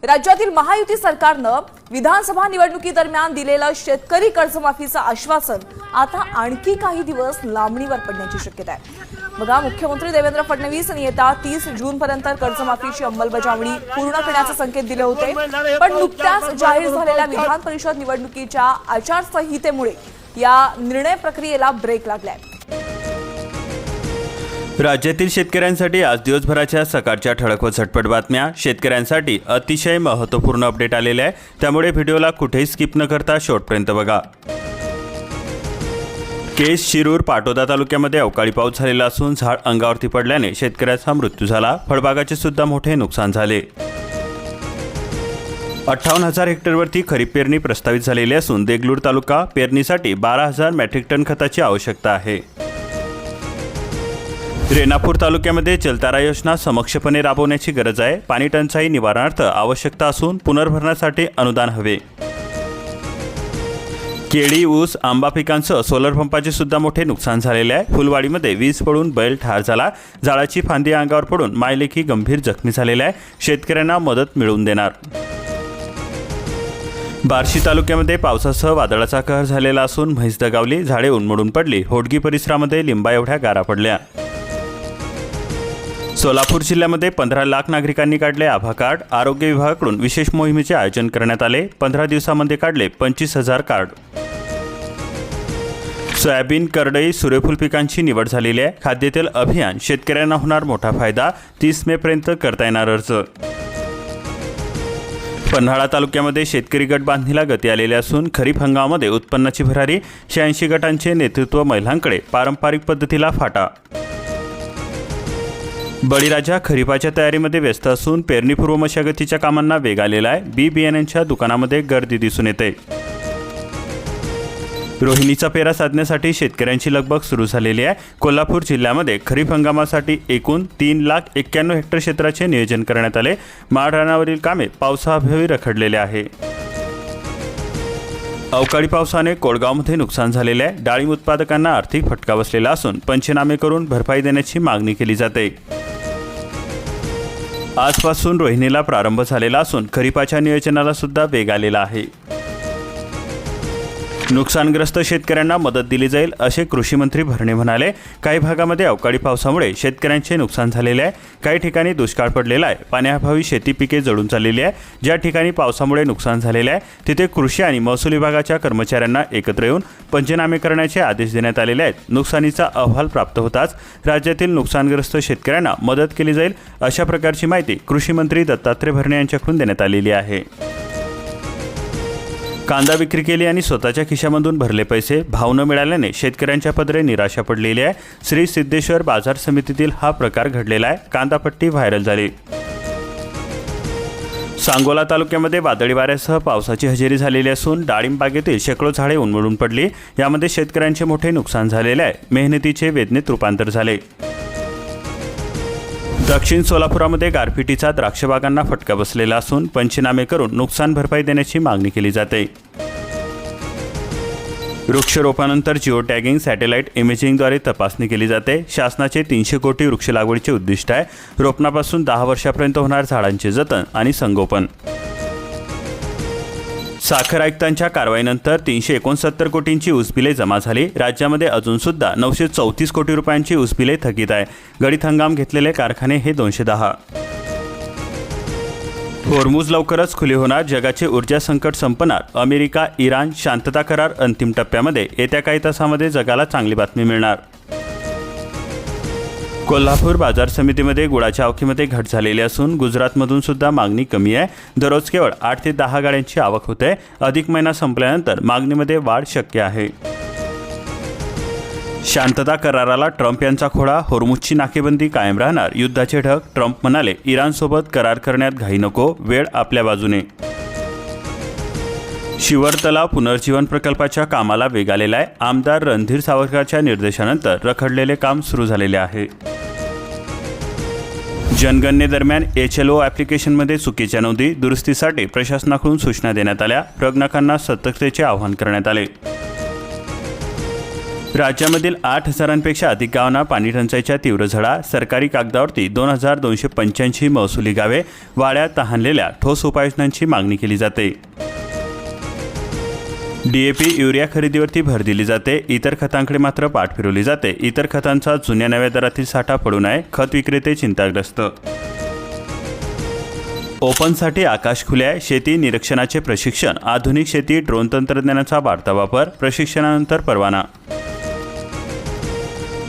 राज्यातील महायुती सरकारनं विधानसभा निवडणुकीदरम्यान दिलेलं शेतकरी कर्जमाफीचं आश्वासन आता आणखी काही दिवस लांबणीवर पडण्याची शक्यता आहे। बघा, मुख्यमंत्री देवेंद्र फडणवीस यांनी येत्या 30 जूनपर्यंत कर्जमाफीची अंमलबजावणी पूर्ण करण्याचे संकेत दिले होते, पण नुकत्याच जाहीर झालेल्या विधान परिषद निवडणुकीच्या आचारसंहितेमुळे या निर्णय प्रक्रियेला ब्रेक लागलाय। राज्यातील शेतकऱ्यांसाठी आज दिवसभराच्या सकाळच्या ठळक व झटपट बातम्या, शेतकऱ्यांसाठी अतिशय महत्त्वपूर्ण अपडेट आलेले आहे, त्यामुळे व्हिडिओला कुठेही स्किप न करता शेवटपर्यंत बघा। केस, शिरूर, पाटोदा तालुक्यामध्ये अवकाळी पाऊस झालेला असून झाड अंगावरती पडल्याने शेतकऱ्याचा मृत्यू झाला। फळबागाचे सुद्धा मोठे नुकसान झाले। 58,000 हेक्टरवरती खरीप पेरणी प्रस्तावित झालेली असून देगलूर तालुका पेरणीसाठी 12,000 मेट्रिक टन खताची आवश्यकता आहे। रेणापूर तालुक्यामध्ये जलतारा योजना समक्षपणे राबवण्याची गरज आहे। पाणी टंचाई निवारणार्थ आवश्यकता असून पुनर्भरणासाठी अनुदान हवे। केळी, ऊस, आंबा पिकांसह सोलर पंपाचे सुद्धा मोठे नुकसान झालेले आहे। फुलवाडीमध्ये वीज पडून बैल ठार झाला। झाडाची फांदी अंगावर पडून मायलेकी गंभीर जखमी झालेले आहे। शेतकऱ्यांना मदत मिळवून देणार। बार्शी तालुक्यामध्ये पावसासह वादळाचा कहर झालेला असून म्हैस दगावली, झाडे उन्मळून पडली। होडगी परिसरामध्ये लिंबा एवढ्या गारा पडल्या। सोलापूर जिल्ह्यामध्ये 15 लाख नागरिकांनी काढले आभा कार्ड। आरोग्य विभागाकडून विशेष मोहिमेचे आयोजन करण्यात आले। 15 दिवसांमध्ये काढले 25,000 कार्ड। सोयाबीन, करडई, सूर्यफूल पिकांची निवड झालेली आहे। खाद्यतेल अभियान शेतकऱ्यांना होणार मोठा फायदा। 30 मेपर्यंत करता येणार अर्ज। पन्हाळा तालुक्यामध्ये शेतकरी गट बांधणीला गती आलेली असून खरीप हंगामामध्ये उत्पन्नाची भरारी। 86 गटांचे नेतृत्व महिलांकडे, पारंपरिक पद्धतीला फाटा। बळीराजा खरीपाच्या तयारीमध्ये व्यस्त असून पेरणीपूर्व मशागतीच्या कामांना वेग आलेला आहे। बी बियाण्यांच्या दुकानामध्ये गर्दी दिसून येते। रोहिणीचा पेरा साधण्यासाठी शेतकऱ्यांची लगबग सुरू झालेली आहे। कोल्हापूर जिल्ह्यामध्ये खरीप हंगामासाठी एकूण 3,91,000 हेक्टर क्षेत्राचे नियोजन करण्यात आले। माळरानावरील कामे पावसाअभावी रखडलेले आहे। अवकाळी पावसाने कोळगावमध्ये नुकसान झालेले आहे। डाळिंब उत्पादकांना आर्थिक फटका बसलेला असून पंचनामे करून भरपाई देण्याची मागणी केली जाते। आजपासून रोहिणीला प्रारंभ झालेला असून खरीपाच्या नियोजनाला सुद्धा वेग आलेला आहे। नुकसानग्रस्त शेतकऱ्यांना मदत दिली जाईल असे कृषी मंत्री भरणे म्हणाले। काही भागामध्ये अवकाळी पावसामुळे शेतकऱ्यांचे नुकसान झालेले आहे। काही ठिकाणी दुष्काळ पडलेला आहे। पाण्याअभावी शेती पिके जळून चाललेली आहे। ज्या ठिकाणी पावसामुळे नुकसान झालेले आहे तिथे कृषी आणि महसूल विभागाच्या कर्मचाऱ्यांना एकत्र येऊन पंचनामे करण्याचे आदेश देण्यात आलेले आहेत। नुकसानीचा अहवाल प्राप्त होताच राज्यातील नुकसानग्रस्त शेतकऱ्यांना मदत केली जाईल अशा प्रकारची माहिती कृषी मंत्री दत्तात्रय भरणे यांच्याकडून देण्यात आलेली आहे। कांदा विक्री केली आणि स्वतःच्या खिशामधून भरले पैसे, भाव न मिळाल्याने शेतकऱ्यांच्या पदरी निराशा पडलेली आहे। श्री सिद्धेश्वर बाजार समितीतील हा प्रकार घडलेला आहे। कांदापट्टी व्हायरल झाली। सांगोला तालुक्यामध्ये वादळी वाऱ्यासह पावसाची हजेरी झालेली असून डाळिंब बागेतील शेकडो झाडे उन्मळून पडली। यामध्ये शेतकऱ्यांचे मोठे नुकसान झालेले आहे। मेहनतीचे वेदनेत रूपांतर झाले। दक्षिण सोलापुरामध्ये गारपिटीचा द्राक्षबागांना फटका बसलेला असून पंचनामे करून नुकसान भरपाई देण्याची मागणी केली जाते। वृक्षरोपणानंतर जिओ टॅगिंग, सॅटेलाइट इमेजिंगद्वारे तपासणी केली जाते। शासनाचे 300 कोटी वृक्ष लागवडीचे उद्दिष्ट आहे। रोपणापासून 10 वर्षापर्यंत होणार झाडांचे जतन आणि संगोपन। साखर आयुक्तांच्या कारवाईनंतर 369 कोटींची ऊसबिले जमा झाली। राज्यामध्ये अजून सुद्धा 934 कोटी रुपयांची ऊसबिले थकीत आहे। गळीत हंगाम घेतलेले कारखाने हे 210। होर्मुझ लवकरच खुले होणार, जगाचे ऊर्जा संकट संपणार। अमेरिका, इराण शांतता करार अंतिम टप्प्यामध्ये। येत्या काही तासामध्ये जगाला चांगली बातमी मिळणार। कोल्हापूर बाजार समितीमध्ये गुळाच्या आवकीमध्ये घट झालेली असून गुजरातमधून सुद्धा मागणी कमी आहे। दररोज केवळ 8 ते 10 गाड्यांची आवक होते। अधिक महिना संपल्यानंतर मागणीमध्ये वाढ शक्य आहे। शांतता कराराला ट्रम्प यांचा खोडा, होर्मुझची नाकेबंदी कायम राहणार। युद्धाचे ढग, ट्रम्प म्हणाले इराणसोबत करार करण्यात घाई नको, वेळ आपल्या बाजूने। शिवर तलाव पुनर्जीवन प्रकल्पाच्या कामाला वेग आलेला आहे। आमदार रणधीर सावरकरच्या निर्देशानंतर रखडलेले काम सुरू झालेले आहे। जनगणनेदरम्यान HLO ॲप्लिकेशनमध्ये चुकीच्या नोंदी, दुरुस्तीसाठी प्रशासनाकडून सूचना देण्यात आल्या। प्रज्ञकांना सतर्कतेचे आवाहन करण्यात आले। राज्यामधील 8,000पेक्षा अधिक गावांना पाणी टंचाईच्या तीव्र झळा. सरकारी कागदावरती 2,285 महसुली गावे वाड्यात तहानलेल्या ठोस उपाययोजनांची मागणी केली जाते. DAP युरिया खरेदीवरती भर दिली जाते. इतर खतांकडे मात्र पाठ फिरवली जाते. इतर खतांचा जुन्या नव्या दरातील साठा पडू नये, खत विक्रेते चिंताग्रस्त. ओपनसाठी आकाश खुले आहे. शेती निरीक्षणाचे प्रशिक्षण. आधुनिक शेती ड्रोन तंत्रज्ञानाचा वाढता वापर. प्रशिक्षणानंतर परवाना.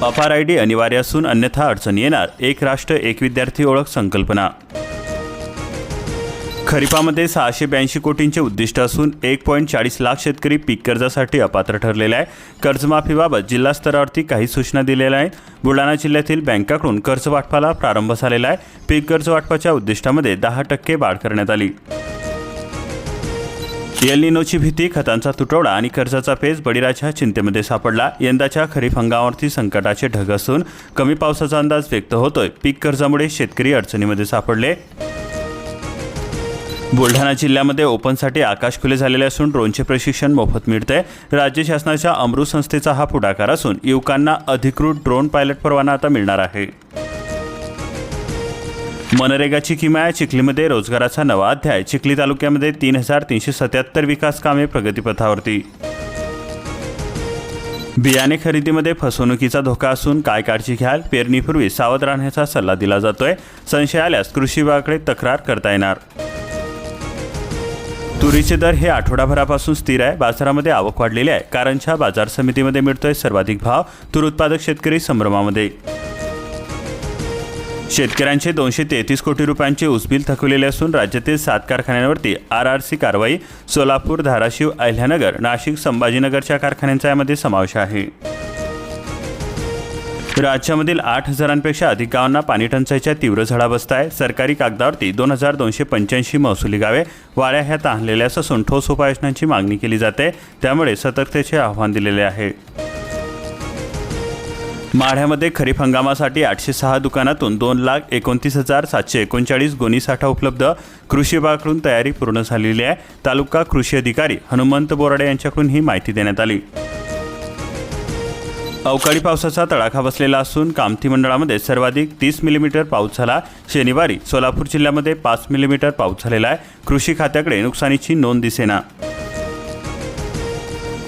अपार ID अनिवार्य असून अन्यथा अडचण येणार. एक राष्ट्र एक विद्यार्थी ओळख संकल्पना. खरीपामध्ये 682 कोटींचे उद्दिष्ट असून 1.40 लाख शेतकरी पीक कर्जासाठी अपात्र ठरलेले आहे. कर्जमाफीबाबत जिल्हा स्तरावरती काही सूचना दिलेल्या आहेत. बुलढाणा जिल्ह्यातील बँकाकडून कर्ज वाटपाला प्रारंभ झालेला आहे. पीक कर्ज वाटपाच्या उद्दिष्टामध्ये 10% वाढ करण्यात आली. एल निनोची भीती, खतांचा तुटवडा आणि कर्जाचा पेच. बळीराजा चिंतेमध्ये सापडला. यंदाच्या खरीप हंगामावरती संकटाचे ढग असून कमी पावसाचा अंदाज व्यक्त होतोय. पीक कर्जामुळे शेतकरी अडचणीमध्ये सापडले. बुलढाणा जिल्ह्यामध्ये ओपनसाठी आकाश खुले झालेले असून ड्रोनचे प्रशिक्षण मोफत मिळते. राज्य शासनाच्या अमृत संस्थेचा हा पुढाकार असून युवकांना अधिकृत ड्रोन पायलट परवाना आता मिळणार आहे. मनरेगाची किमया. चिखलीमध्ये रोजगाराचा नवा अध्याय. चिखली तालुक्यामध्ये 3,377 विकास कामे प्रगतीपथावरती. बियाणे खरेदीमध्ये फसवणुकीचा धोका असून काय काळजी घ्याल. पेरणीपूर्वी सावध राहण्याचा सल्ला दिला जातोय. संशय आल्यास कृषी विभागाकडे तक्रार करता येणार. तुरीचे दर हे आठवडाभरापासून स्थिर आहे. बाजारामध्ये आवक वाढलेली आहे. कारंजा बाजार समितीमध्ये मिळतोय सर्वाधिक भाव. तूर उत्पादक शेतकरी संभ्रमामध्ये. शेतकऱ्यांचे 233 कोटी रुपयांचे ऊसबिल थकवलेले असून राज्यातील 7 कारखान्यांवरती RRC कारवाई. सोलापूर, धाराशिव, अहिल्यानगर, नाशिक, संभाजीनगरच्या कारखान्यांचा यामध्ये समावेश आहे. राज्यामधील 8,000पेक्षा अधिक गावांना पाणी टंचाईच्या तीव्र झळा बसत आहे. सरकारी कागदावरती 2,285 महसुली गावे वाड्या ह्या तहानलेल्या असून ठोस उपाययोजनांची मागणी केली जाते. त्यामुळे सतर्कतेचे आव्हान दिलेले आहे. माढ्यामध्ये खरीप हंगामासाठी 806 दुकानातून 2,29,739 गोणी साठा उपलब्ध. कृषी विभागाकडून तयारी पूर्ण झालेली आहे. तालुका कृषी अधिकारी हनुमंत बोराडे यांच्याकडून ही माहिती देण्यात आली. अवकाळी पावसाचा तडाखा बसलेला असून कामठी मंडळामध्ये सर्वाधिक 30 मिलीमीटर पाऊस झाला. शनिवारी सोलापूर जिल्ह्यामध्ये 5 मिलीमीटर पाऊस झालेला आहे. कृषी खात्याकडे नुकसानीची नोंद दिसेना.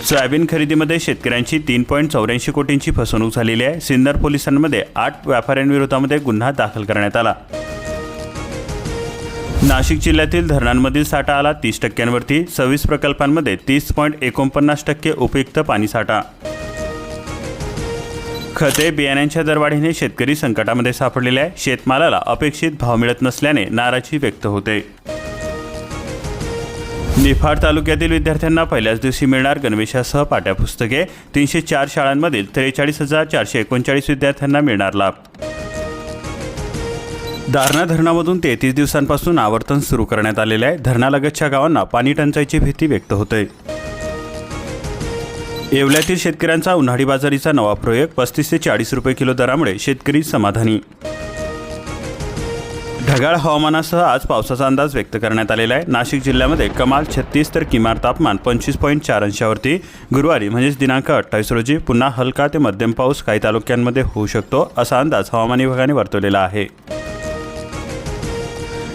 सोयाबीन खरेदीमध्ये शेतकऱ्यांची 3.84 कोटींची फसवणूक झालेली आहे. सिन्नर पोलिसांमध्ये 8 व्यापाऱ्यांविरोधामध्ये गुन्हा दाखल करण्यात आला. नाशिक जिल्ह्यातील धरणांमधील साठा आला 30%वरती. 26 प्रकल्पांमध्ये 30.49% उपयुक्त पाणी साठा. खते बियाण्यांच्या दरवाढीने शेतकरी संकटामध्ये सापडलेले आहे. शेतमालाला अपेक्षित भाव मिळत नसल्याने नाराजी व्यक्त होते. निफाड तालुक्यातील विद्यार्थ्यांना पहिल्याच दिवशी मिळणार गणवेशासह पाठ्यपुस्तके. 304 शाळांमधील 43,439 विद्यार्थ्यांना मिळणार लाभ. दारणा धरणामधून 33 दिवसांपासून आवर्तन सुरू करण्यात आलेले आहे. धरणालगतच्या गावांना पाणी टंचाईची भीती व्यक्त होते. येवल्यातील शेतकऱ्यांचा उन्हाळी बाजारीचा नवा प्रयोग. 35 ते 40 रुपये किलो दरामुळे शेतकरी समाधानी. ढगाळ हवामानासह आज पावसाचा अंदाज व्यक्त करण्यात आलेला आहे. नाशिक जिल्ह्यामध्ये कमाल 36 तर किमान तापमान 25.4 अंशावरती. गुरुवारी म्हणजेच दिनांक 28 रोजी पुन्हा हलका ते मध्यम पाऊस काही तालुक्यांमध्ये होऊ शकतो असा अंदाज हवामान विभागाने वर्तवलेला आहे.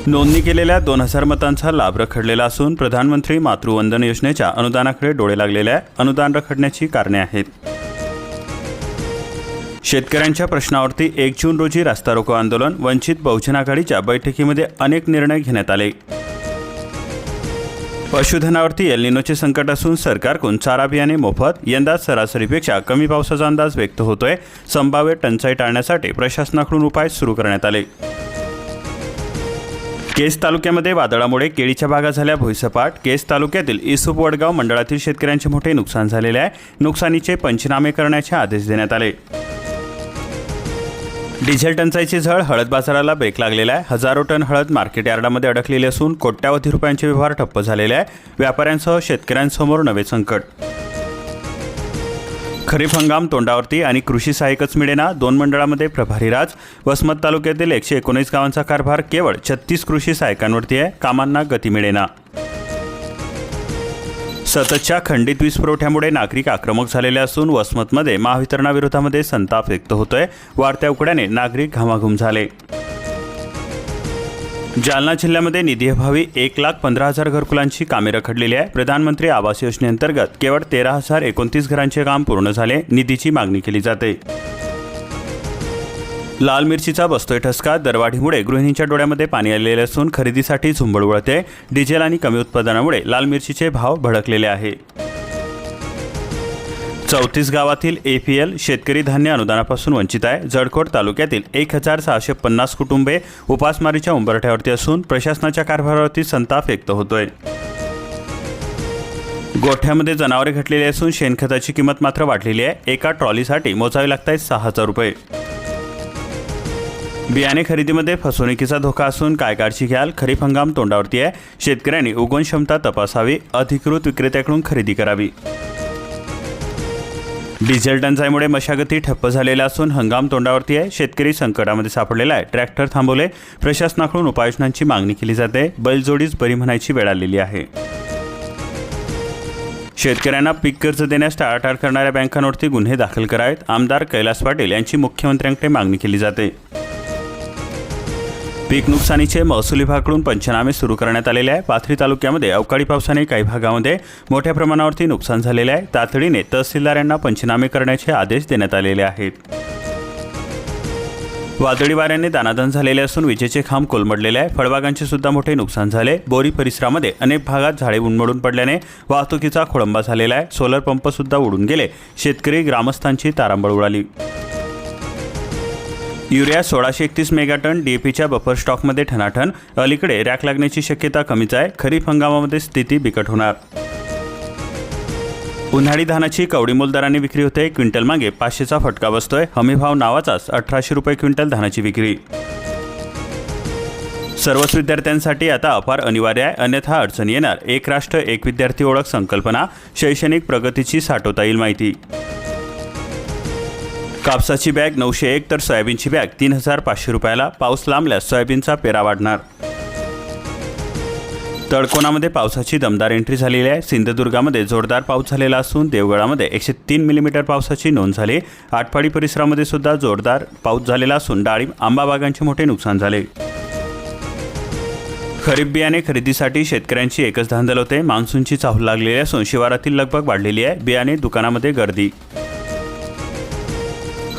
नोंदणी केलेल्या 2,000 मतांचा लाभ रखडलेला असून प्रधानमंत्री मातृवंदन योजनेच्या अनुदानाकडे डोळे लागलेले आहे. अनुदान रखडण्याची कारणे आहेत. शेतकऱ्यांच्या प्रश्नावरती 1 जून रोजी रास्ता रोको आंदोलन. वंचित बहुजन आघाडीच्या बैठकीमध्ये अनेक निर्णय घेण्यात आले. पशुधनावरती एल निनोचे संकट असून सरकारकडून चारा बियाणे मोफत. यंदा सरासरीपेक्षा कमी पावसाचा अंदाज व्यक्त होतोय. संभाव्य टंचाई टाळण्यासाठी प्रशासनाकडून उपाय सुरू करण्यात आले. केस तालुक्यामध्ये वादळामुळे केळीच्या बागा झाल्या भुईसपाट. केस तालुक्यातील इसूप वडगाव मंडळातील शेतकऱ्यांचे मोठे नुकसान झालेले आहे. नुकसानीचे पंचनामे करण्याचे आदेश देण्यात आले. डिझेल टंचाईची झळ. हळद बाजाराला ब्रेक लागलेला आहे. हजारो टन हळद मार्केट यार्डामध्ये अडकलेली असून कोट्यावधी रुपयांचे व्यवहार ठप्प झालेले आहे. व्यापाऱ्यांसह शेतकऱ्यांसमोर नवे संकट. खरीप हंगाम तोंडावरती आणि कृषी सहाय्यकच मिळेना. 2 मंडळामध्ये प्रभारी राज. वसमत तालुक्यातील 119 गावांचा कारभार केवळ 36 कृषी सहाय्यकांवरती आहे. कामांना गती मिळेना. सततच्या खंडित वीज पुरवठ्यामुळे नागरिक आक्रमक झालेले असून वसमतमध्ये महावितरणाविरोधामध्ये संताप व्यक्त होतोय. वाढत्या उकड्याने नागरिक घामाघूम झाले. जालना जिल्ह्यामध्ये निधीअभावी 1,15,000 घरकुलांची कामे रखडलेली आहे. प्रधानमंत्री आवास योजनेअंतर्गत केवळ 13,029 घरांचे काम पूर्ण झाले. निधीची मागणी केली जाते. लाल मिरचीचा बसतोय ठसका. दरवाढीमुळे गृहिणींच्या डोळ्यामध्ये पाणी आलेले असून खरेदीसाठी झुंबड उडते. डिझेल आणि कमी उत्पादनामुळे लाल मिरचीचे भाव भडकलेले आहे. 34 गावातील APL शेतकरी धान्य अनुदानापासून वंचित आहे. जळकोट तालुक्यातील 1,650 कुटुंबे उपासमारीच्या उंबरठ्यावरती असून प्रशासनाच्या कारभारावरती संताप व्यक्त होतोय. गोठ्यामध्ये जनावरे घटलेली असून शेणखताची किंमत मात्र वाढलेली आहे. एका ट्रॉलीसाठी मोजावे लागत 6,000 रुपये. बियाणे खरेदीमध्ये फसवणुकीचा धोका असून काय काळजी घ्याल. खरीप हंगाम तोंडावरती आहे. शेतकऱ्यांनी उगवण क्षमता तपासावी. अधिकृत विक्रेत्याकडून खरेदी करावी. डिझेल टंचाईमुळे मशागती ठप्प झालेल्या असून हंगाम तोंडावरती आहे. शेतकरी संकटामध्ये सापडलेला आहे. ट्रॅक्टर थांबवले. प्रशासनाकडून उपाययोजनांची मागणी केली जाते. बैलजोडीच बरी म्हणायची वेळ आलेली आहे. शेतकऱ्यांना पीक कर्ज देण्यास टाळाटाळ करणाऱ्या बँकांवरती गुन्हे दाखल करावेत. आमदार कैलास पाटील यांची मुख्यमंत्र्यांकडे मागणी केली जाते. पीक नुकसानीचे महसूल विभागाकडून पंचनामे सुरू करण्यात आलेले आहे. पाथरी तालुक्यामध्ये अवकाळी पावसाने काही भागामध्ये मोठ्या प्रमाणावरती नुकसान झालेले आहे. तातडीने तहसीलदार यांना पंचनामे करण्याचे आदेश देण्यात आलेले आहेत. वादळी वाऱ्याने दानादान झालेले असून विजेचे खांब कोलमडलेले आहे. फळबागांचे सुद्धा मोठे नुकसान झाले. बोरी परिसरामध्ये अनेक भागात झाडे उन्मळून पडल्याने वाहतुकीचा खोळंबा झालेला आहे. सोलर पंप सुद्धा उडून गेले. शेतकरी ग्रामस्थांची तारांबळ उडाली. युरिया 1631 मेगाटन DAPच्या बफर स्टॉकमध्ये ठणाठण. अलीकडे रॅक लागण्याची शक्यता कमीच आहे. खरीप हंगामामध्ये स्थिती बिकट होणार. उन्हाळी धानाची कवडी मोल दराने विक्री होते. क्विंटल मागे 500चा फटका बसतोय. हमीभाव नावाचाच 1800 रुपये क्विंटल धानाची विक्री. सर्वच विद्यार्थ्यांसाठी आता अपार अनिवार्य आहे. अन्यथा अडचणी येणार. एक राष्ट्र एक विद्यार्थी ओळख संकल्पना. शैक्षणिक प्रगतीची साठवता येईल माहिती. कापसाची बॅग 901 तर सोयाबीनची बॅग 3,500 रुपयाला. पाऊस लांबल्यास सोयाबीनचा पेरा वाढणार. तळकोनामध्ये पावसाची दमदार एंट्री झालेली आहे. सिंधुदुर्गामध्ये जोरदार पाऊस झालेला असून देवगडामध्ये 103 मिलीमीटर पावसाची नोंद झाली. आटपाडी परिसरामध्ये सुद्धा जोरदार पाऊस झालेला असून डाळिंब आंबा बागांचे मोठे नुकसान झाले. खरीप बियाणे खरेदीसाठी शेतकऱ्यांची एकच धांदल होते. मान्सूनची चाहूल लागलेली असून शिवारातील लगबग वाढलेली आहे. बियाणे दुकानामध्ये गर्दी.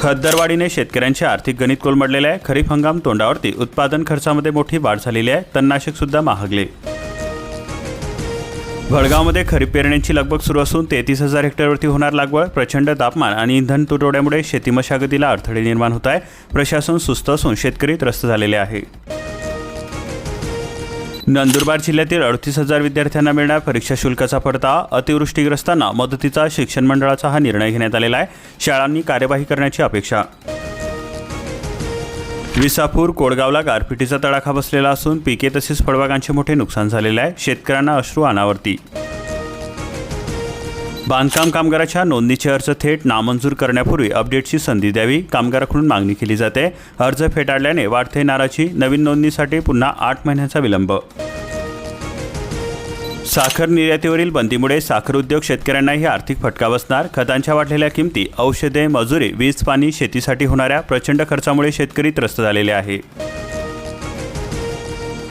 खतदरवाढीने शेतकऱ्यांचे आर्थिक गणित कोलमडलेले आहे. खरीप हंगाम तोंडावरती. उत्पादन खर्चामध्ये मोठी वाढ झालेली आहे. तणनाशक सुद्धा महागले. भडगावमध्ये खरीप पेरण्यांची लगबग सुरू असून 33,000 हेक्टरवरती होणार लागवड. प्रचंड तापमान आणि इंधन तुटवड्यामुळे शेती मशागतीला अडथळे निर्माण होत आहे. प्रशासन सुस्त असून शेतकरी त्रस्त झालेले आहे. नंदुरबार जिल्ह्यातील 38,000 विद्यार्थ्यांना मिळणार परीक्षा शुल्काचा परतावा. अतिवृष्टीग्रस्तांना मदतीचा शिक्षण मंडळाचा हा निर्णय घेण्यात आलेला आहे. शाळांनी कार्यवाही करण्याची अपेक्षा. विसापूर कोडगावला गारपिटीचा तडाखा बसलेला असून पिके तसेच फळबागांचे मोठे नुकसान झालेले आहे. शेतकऱ्यांना अश्रू अनावर्ती. बांधकाम कामगाराच्या नोंदणीचे अर्ज थेट नामंजूर करण्यापूर्वी अपडेटची संधी द्यावी. कामगाराकडून मागणी केली जाते. अर्ज फेटाळल्याने वाढते नाराजी. नवीन नोंदणीसाठी पुन्हा 8 महिन्याचा विलंब. साखर निर्यातीवरील बंदीमुळे साखर उद्योग शेतकऱ्यांनाही आर्थिक फटका बसणार. खतांच्या वाढलेल्या किमती, औषधे, मजुरी, वीज, पाणी, शेतीसाठी होणाऱ्या प्रचंड खर्चामुळे शेतकरी त्रस्त झालेले आहे.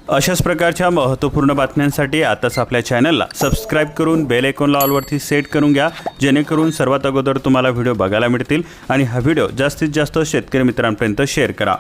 अशाच प्रकारच्या महत्त्वपूर्ण बातम्यांसाठी आताच आपल्या चॅनलला सबस्क्राईब करून बेल आयकॉनला ऑलवरती सेट करून घ्या. जेणेकरून सर्वात अगोदर तुम्हाला व्हिडिओ बघायला मिळतील आणि हा व्हिडिओ जास्तीत जास्त शेतकरी मित्रांपर्यंत शेअर करा.